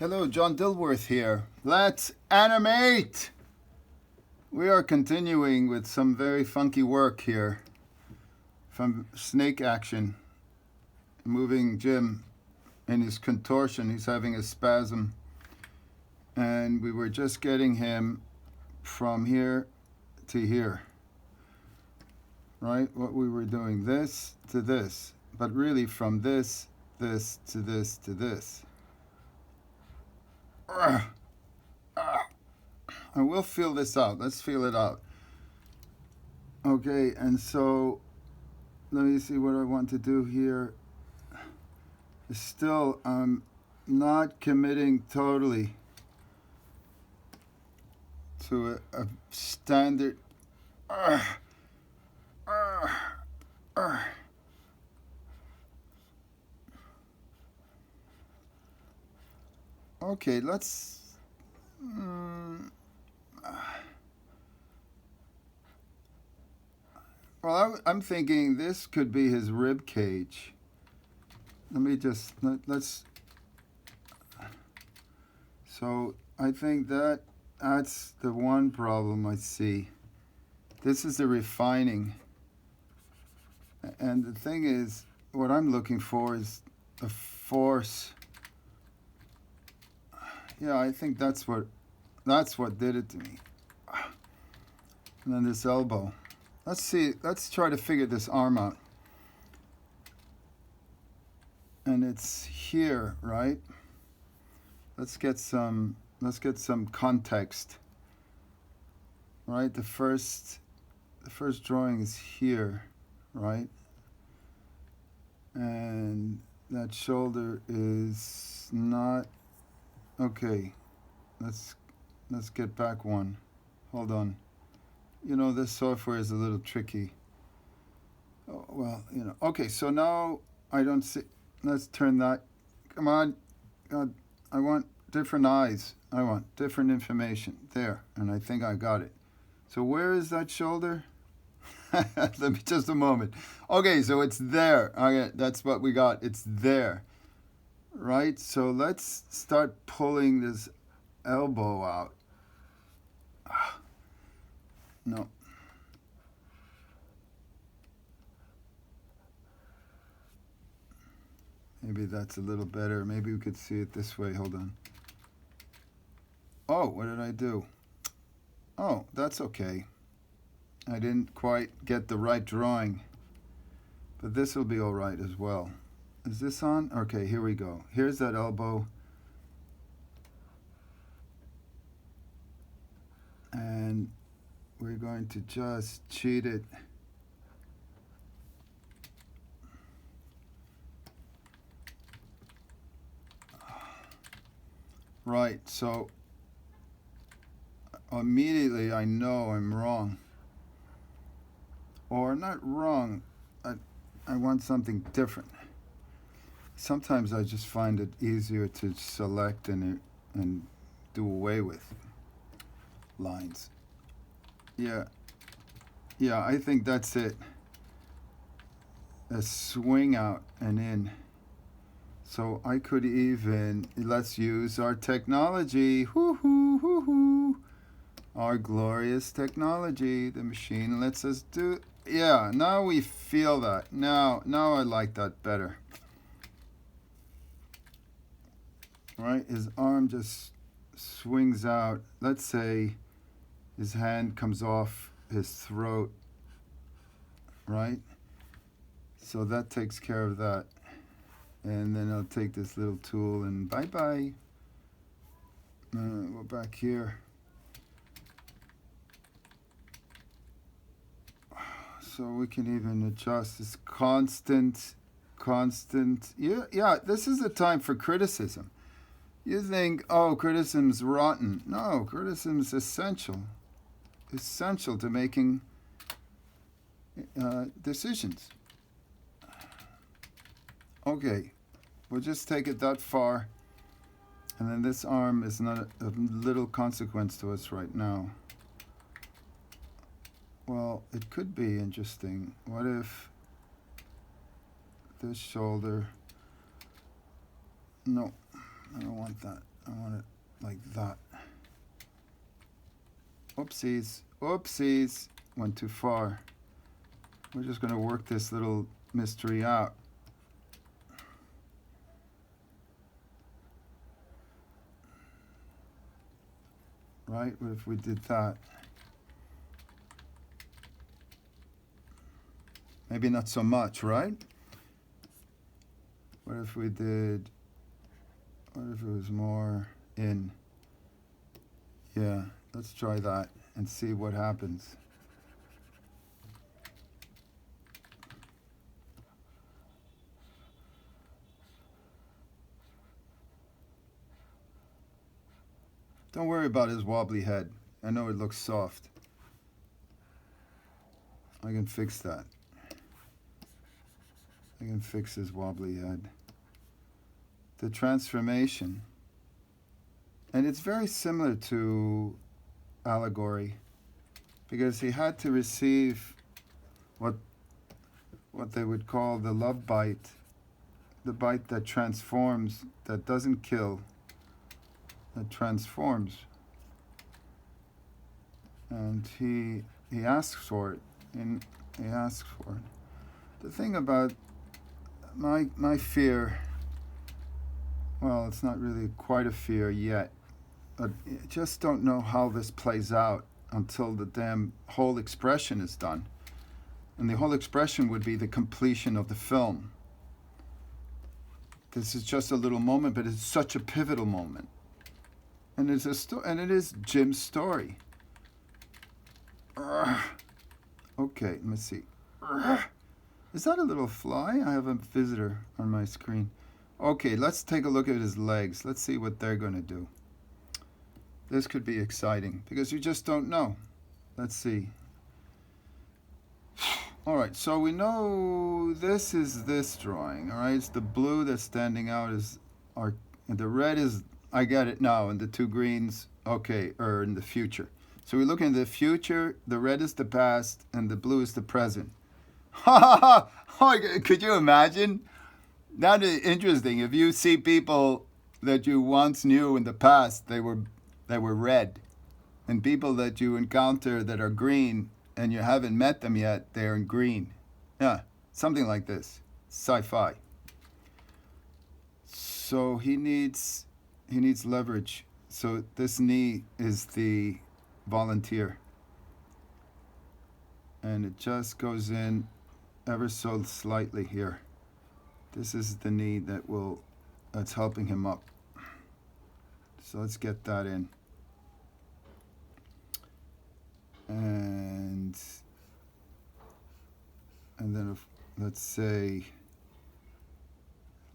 Hello, John Dilworth here. Let's animate! We are continuing with some very funky work here from snake action. Moving Jim in his contortion. He's having a spasm. And we were just getting him from here to here. Right? What we were doing, this to this. But really from this to this to this. And we'll feel this out. Let's feel it out. Okay, and so let me see what I want to do here. Still, I'm not committing totally to a standard. Okay, let's. Well, I'm thinking this could be his rib cage. Let me just let's. So I think that's the one problem I see. This is the refining, and the thing is, what I'm looking for is a force. Yeah, I think that's what did it to me. And then this elbow. Let's see. Let's try to figure this arm out. And it's here, right? Let's get some context. Right? The first drawing is here, right? And that shoulder is not okay. Let's get back one. Hold on. You know, this software is a little tricky. Oh, well, you know. Okay, so now I don't see. Let's turn that. Come on. God, I want different eyes. I want different information. There. And I think I got it. So where is that shoulder? Let me just a moment. Okay, so it's there. Okay, that's what we got. It's there. Right? So let's start pulling this elbow out. No. Maybe that's a little better. Maybe we could see it this way. Hold on. Oh, what did I do? Oh, that's okay. I didn't quite get the right drawing. But this will be all right as well. Is this on? Okay, here we go. Here's that elbow. And we're going to just cheat it. Right, so immediately I know I'm wrong. Or not wrong, I want something different. Sometimes I just find it easier to select and do away with lines. Yeah, I think that's it. A swing out and in. So I could even, let's use our technology. Whoo-hoo. Our glorious technology. The machine lets us do. Yeah, now we feel that. Now I like that better. Right? His arm just swings out. Let's say his hand comes off his throat. Right? So that takes care of that. And then I'll take this little tool and bye-bye. We're back here. So we can even adjust this constant. Yeah, this is the time for criticism. You think, oh, criticism's rotten. No, criticism's essential. Essential to making decisions. Okay, we'll just take it that far. And then this arm is not of little consequence to us right now. Well, it could be interesting. What if this shoulder... No, I don't want that. I want it like that. Oopsies, oopsies, went too far. We're just going to work this little mystery out. Right, what if we did that? Maybe not so much, right? What if we did, what if it was more in? Yeah, let's try that and see what happens. Don't worry about his wobbly head. I know it looks soft. I can fix that. I can fix his wobbly head. The transformation. And it's very similar to allegory, because he had to receive what they would call the love bite, the bite that transforms, that doesn't kill, that transforms. And he asks for it, and he asks for it. The thing about my fear, well, it's not really quite a fear yet, but I just don't know how this plays out until the damn whole expression is done. And the whole expression would be the completion of the film. This is just a little moment, but it's such a pivotal moment. And it's and it is Jim's story. Okay, let me see. Is that a little fly? I have a visitor on my screen. Okay, let's take a look at his legs. Let's see what they're going to do. This could be exciting because you just don't know. Let's see. All right, so we know this is this drawing. All right, it's the blue that's standing out is our, and the red is, I get it now, and the two greens, okay, are in the future. So we're looking at the future, the red is the past, and the blue is the present. Ha ha ha! Could you imagine? That is interesting. If you see people that you once knew in the past, they were red. And people that you encounter that are green and you haven't met them yet, they're in green. Yeah, something like this. Sci-fi. So he needs leverage. So this knee is the volunteer. And it just goes in ever so slightly here. This is the knee that's helping him up. So let's get that in. And then let's say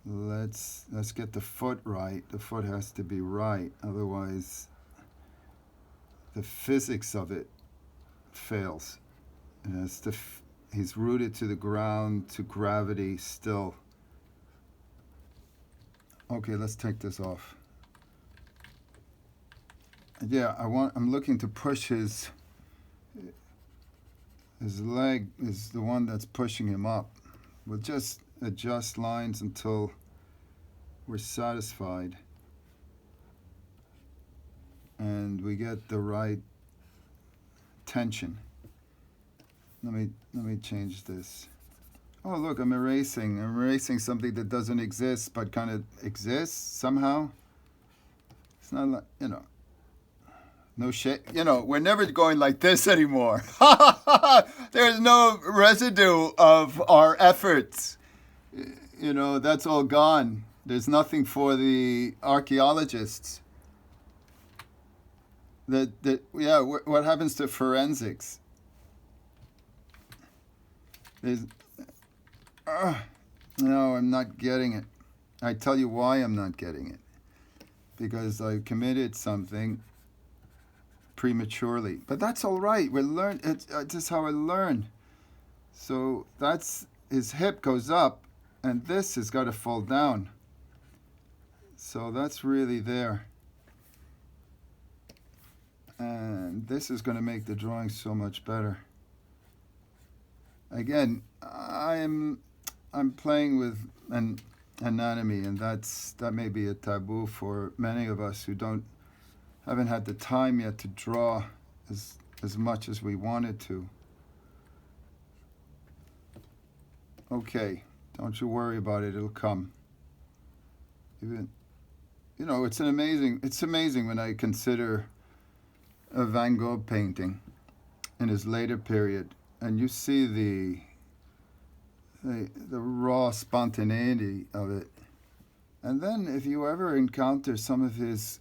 let's get the foot right. The foot has to be right, otherwise the physics of it fails. And he's rooted to the ground, to gravity still. Okay, let's take this off. Yeah, I'm looking to push his leg is the one that's pushing him up. We'll just adjust lines until we're satisfied and we get the right tension. Let me change this. Oh, look, I'm erasing something that doesn't exist but kind of exists somehow. It's not like, no shit. We're never going like this anymore. There's no residue of our efforts. That's all gone. There's nothing for the archaeologists. What happens to forensics? No, I'm not getting it. I tell you why I'm not getting it. Because I committed something prematurely. But that's all right. It's just how I learn. So that's, his hip goes up, and this has got to fall down. So that's really there. And this is going to make the drawing so much better. Again, I'm playing with, and anatomy, and that may be a taboo for many of us who haven't had the time yet to draw as much as we wanted to. Okay, don't you worry about it, it'll come. Even, it's amazing when I consider a Van Gogh painting in his later period, and you see the raw spontaneity of it. And then if you ever encounter some of his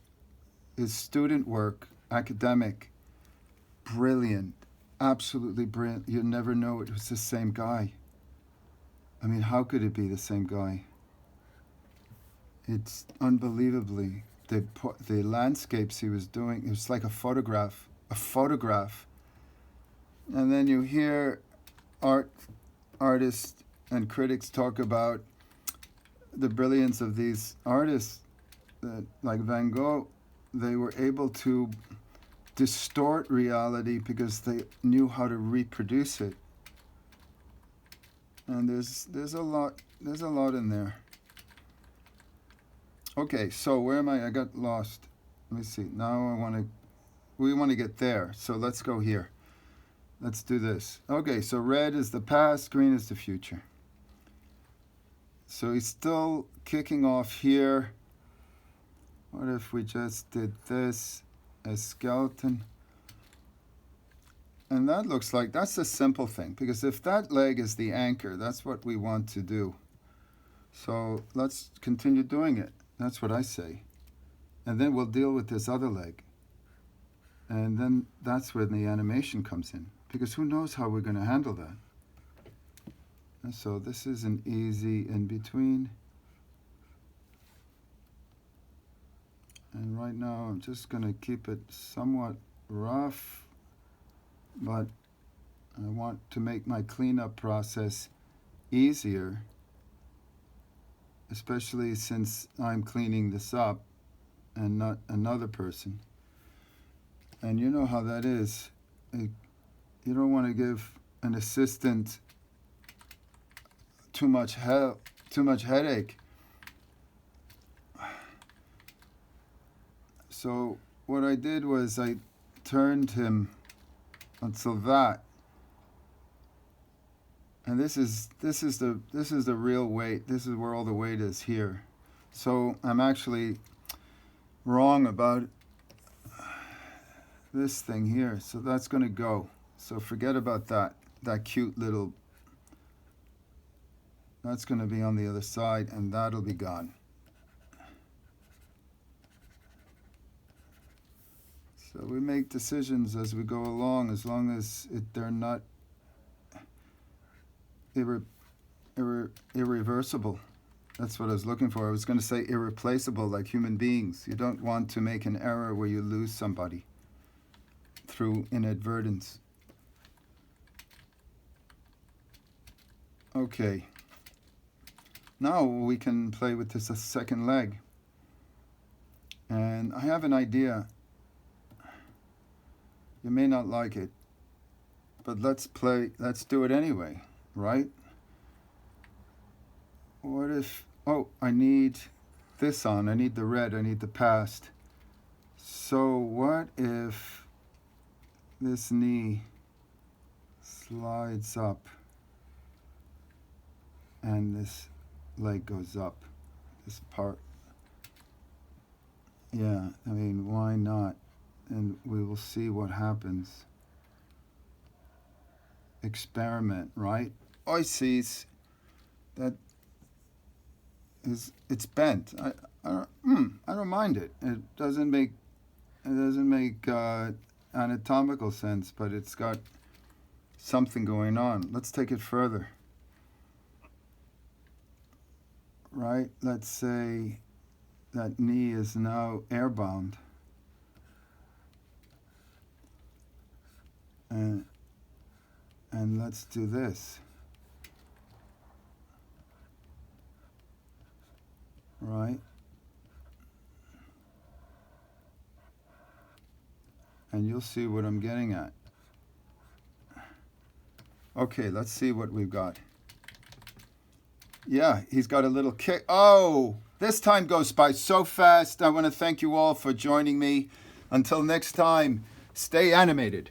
student work, academic, brilliant, absolutely brilliant, you never know it was the same guy. I mean, how could it be the same guy? It's unbelievably, the landscapes he was doing, it was like a photograph. And then you hear artists and critics talk about the brilliance of these artists, like Van Gogh. They were able to distort reality because they knew how to reproduce it. And there's a lot in there. Okay, so where am I? I got lost. Let me see. Now we want to get there. So let's go here. Let's do this. Okay, so red is the past, green is the future. So he's still kicking off here. What if we just did this, a skeleton? And that looks like, that's a simple thing, because if that leg is the anchor, that's what we want to do. So let's continue doing it. That's what I say. And then we'll deal with this other leg. And then that's where the animation comes in, because who knows how we're going to handle that. And so this is an easy in between. And right now I'm just going to keep it somewhat rough, but I want to make my cleanup process easier, especially since I'm cleaning this up and not another person. And you know how that is. You don't want to give an assistant too much headache. So what I did was I turned him until that, and this is the real weight. This is where all the weight is here. So I'm actually wrong about this thing here. So that's going to go. So forget about that cute little. That's going to be on the other side, and that'll be gone. So we make decisions as we go along, as long as they're not irreversible. That's what I was looking for. I was going to say irreplaceable, like human beings. You don't want to make an error where you lose somebody through inadvertence. Okay. Now we can play with this second leg. And I have an idea. You may not like it, but let's do it anyway, right? What if, I need this on, I need the red, I need the past. So what if this knee slides up and this leg goes up, this part? Yeah, I mean, why not? And we will see what happens. Experiment, right? Oisies, that is, it's bent. I don't mind it. It doesn't make anatomical sense, but it's got something going on. Let's take it further. Right? Let's say that knee is now airbound. And let's do this. Right? And you'll see what I'm getting at. Okay, let's see what we've got. Yeah, he's got a little kick. Oh, this time goes by so fast. I want to thank you all for joining me. Until next time, stay animated.